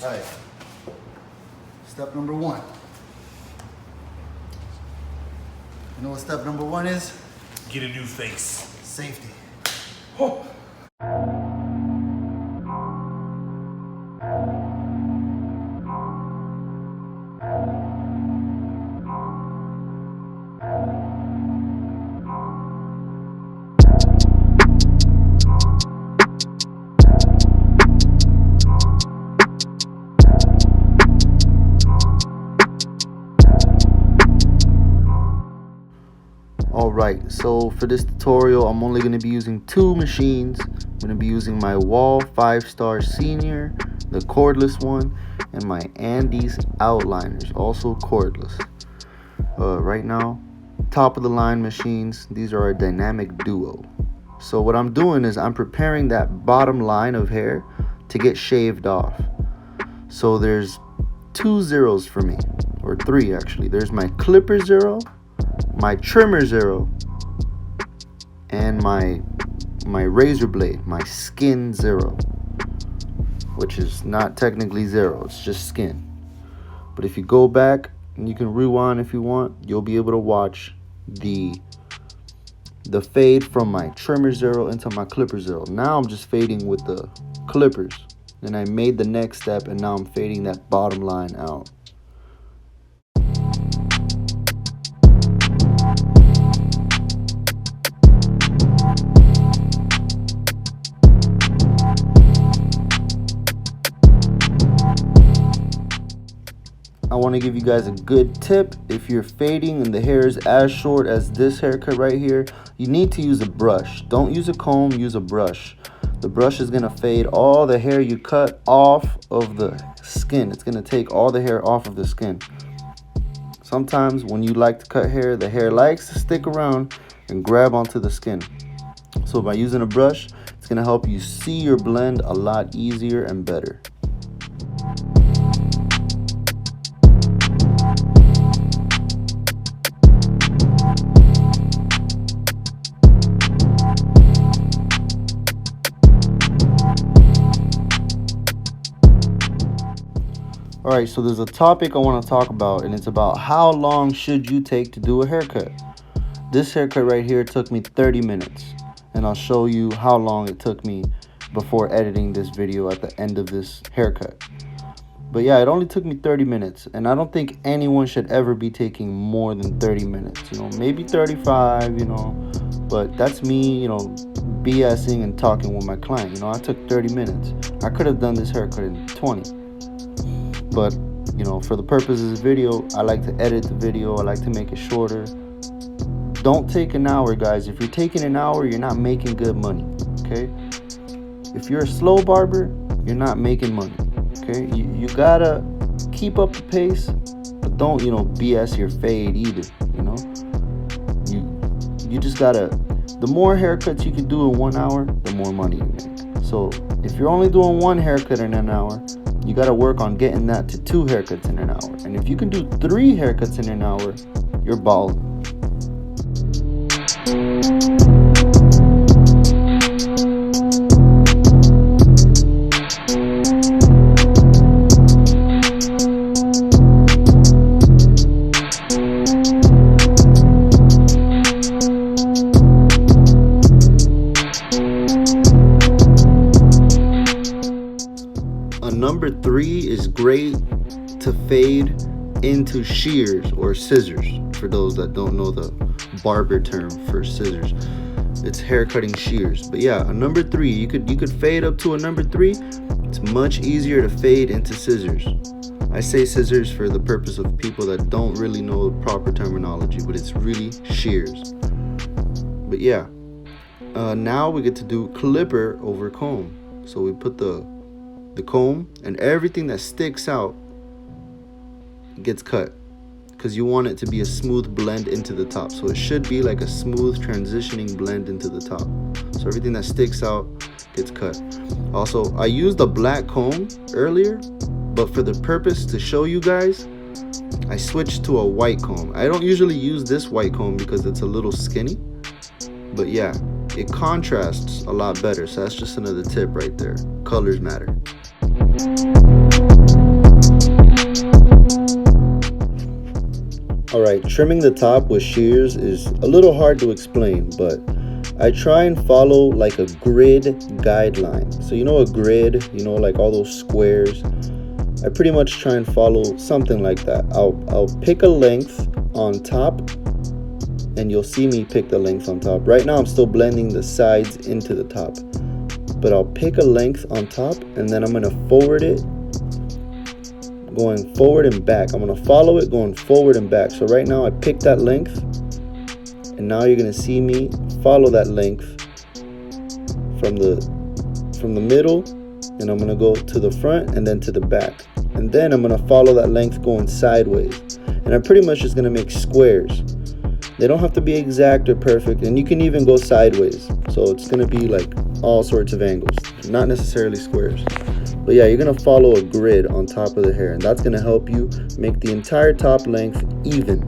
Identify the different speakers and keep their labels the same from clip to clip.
Speaker 1: All right. Step number one. You know what step number one is?
Speaker 2: Get a new face.
Speaker 1: Safety.
Speaker 2: Oh.
Speaker 1: Alright, so for this tutorial, I'm only going to be using two machines. I'm going to be using my Wahl 5-star Senior, the cordless one, and my Andis outliners, also cordless. Right now, top of the line machines, these are a dynamic duo. So what I'm doing is I'm preparing that bottom line of hair to get shaved off. So there's 2 zeros for me, or 3 actually. There's my clipper zero, my trimmer zero, and my razor blade, my skin zero, which is not technically zero, it's just skin. But if you go back and you can rewind if you want, you'll be able to watch the fade from my trimmer zero into my clipper zero. Now I'm just fading with the clippers, and I made the next step, and now I'm fading that bottom line out. I want to give you guys a good tip. If you're fading and the hair is as short as this haircut right here, you need to use a brush. Don't use a comb, use a brush. The brush is going to fade all the hair you cut off of the skin. It's going to take all the hair off of the skin. Sometimes when you like to cut hair, the hair likes to stick around and grab onto the skin. So by using a brush, it's going to help you see your blend a lot easier and better. Alright, so there's a topic I want to talk about, and it's about how long should you take to do a haircut. This haircut right here took me 30 minutes, and I'll show you how long it took me before editing this video at the end of this haircut. But yeah, it only took me 30 minutes, and I don't think anyone should ever be taking more than 30 minutes, you know, maybe 35, you know, but that's me, you know, BSing and talking with my client. You know, I took 30 minutes. I could have done this haircut in 20. But, you know, for the purpose of this video, I like to edit the video. I like to make it shorter. Don't take an hour, guys. If you're taking an hour, you're not making good money, okay? If you're a slow barber, you're not making money, okay? You gotta keep up the pace, but don't, you know, BS your fade either, you know? You just gotta, the more haircuts you can do in 1 hour, the more money you make. So if you're only doing one haircut in an hour, you got to work on getting that to 2 haircuts in an hour. And if you can do 3 haircuts in an hour, you're balling. Number 3 is great to fade into shears or scissors. For those that don't know the barber term for scissors, it's hair cutting shears. But yeah, a number 3, you could fade up to a number 3. It's much easier to fade into scissors. I say scissors for the purpose of people that don't really know the proper terminology, but it's really shears. But yeah, now we get to do clipper over comb. So we put the comb, and everything that sticks out gets cut, because you want it to be a smooth blend into the top. So it should be like a smooth transitioning blend into the top. So everything that sticks out gets cut. Also, I used a black comb earlier, but for the purpose to show you guys, I switched to a white comb. I don't usually use this white comb because it's a little skinny, but yeah, it contrasts a lot better. So that's just another tip right there. Colors matter. Alright, trimming the top with shears is a little hard to explain, but I try and follow like a grid guideline. So you know a grid, you know, like all those squares. I pretty much try and follow something like that. I'll pick a length on top, and you'll see me pick the length on top. Right now I'm still blending the sides into the top, but I'll pick a length on top, and then I'm gonna forward it, going forward and back. I'm gonna follow it going forward and back. So right now I picked that length, and now you're gonna see me follow that length from the middle, and I'm gonna go to the front and then to the back, and then I'm gonna follow that length going sideways. And I'm pretty much just gonna make squares. They don't have to be exact or perfect, and you can even go sideways, so it's gonna be like all sorts of angles, not necessarily squares. But yeah, you're gonna follow a grid on top of the hair, and that's gonna help you make the entire top length even.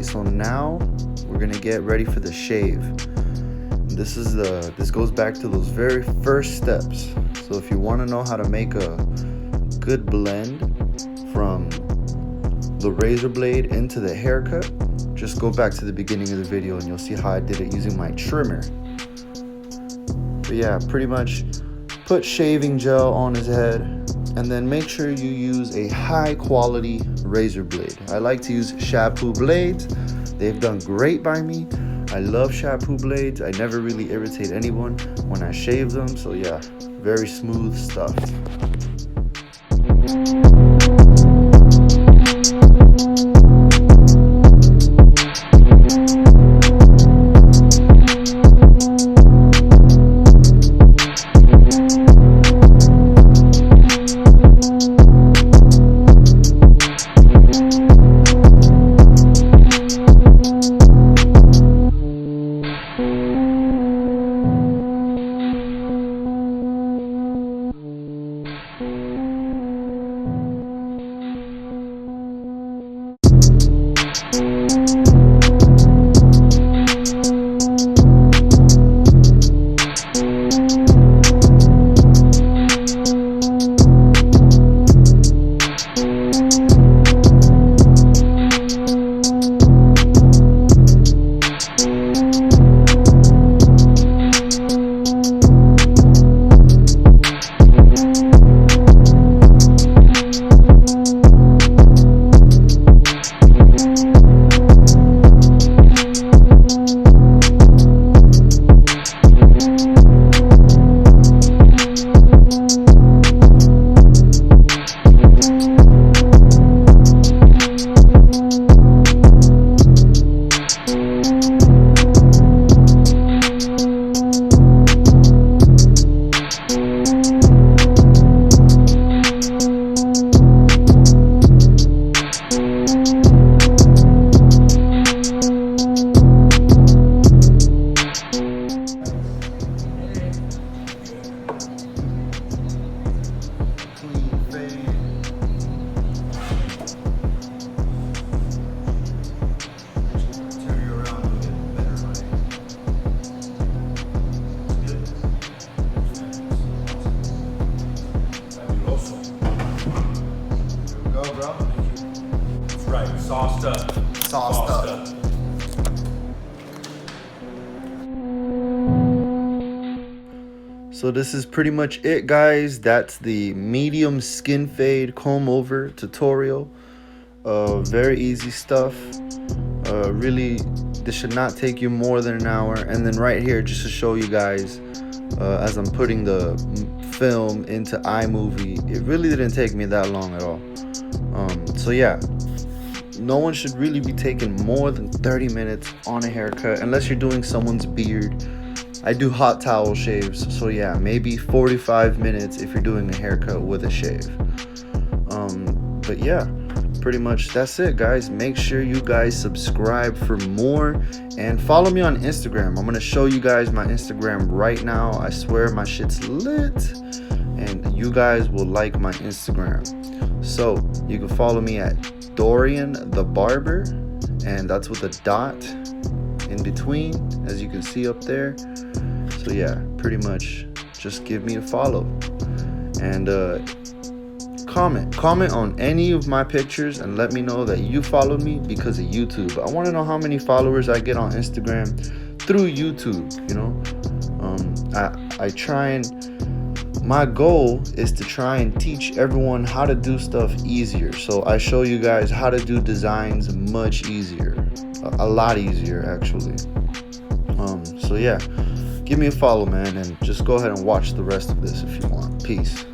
Speaker 1: So now we're gonna get ready for the shave. This goes back to those very first steps. So if you want to know how to make a good blend from the razor blade into the haircut, just go back to the beginning of the video and you'll see how I did it using my trimmer. But yeah, pretty much put shaving gel on his head, and then make sure you use a high quality razor blade. I like to use Shapu Blades. They've done great by me. I love Shapu Blades. I never really irritate anyone when I shave them. So yeah, very smooth stuff.
Speaker 2: Sauced up.
Speaker 1: Sauced up. So this is pretty much it, guys. That's the medium skin fade comb over tutorial. Very easy stuff. Really, this should not take you more than an hour. And then right here, just to show you guys, as I'm putting the film into iMovie, it really didn't take me that long at all. So yeah, no one should really be taking more than 30 minutes on a haircut unless you're doing someone's beard. I do hot towel shaves, so yeah, maybe 45 minutes if you're doing a haircut with a shave. But yeah, pretty much that's it, guys. Make sure you guys subscribe for more and follow me on Instagram. I'm gonna show you guys my Instagram right now. I swear my shit's lit and you guys will like my Instagram. So you can follow me at Dorian the Barber, and that's with a dot in between, as you can see up there. So yeah, pretty much just give me a follow and comment on any of my pictures and let me know that you followed me because of YouTube. I want to know how many followers I get on Instagram through YouTube. You know, I try and my goal is to try and teach everyone how to do stuff easier. So I show you guys how to do designs much easier, a lot easier actually. So yeah, give me a follow, man, and just go ahead and watch the rest of this if you want. Peace.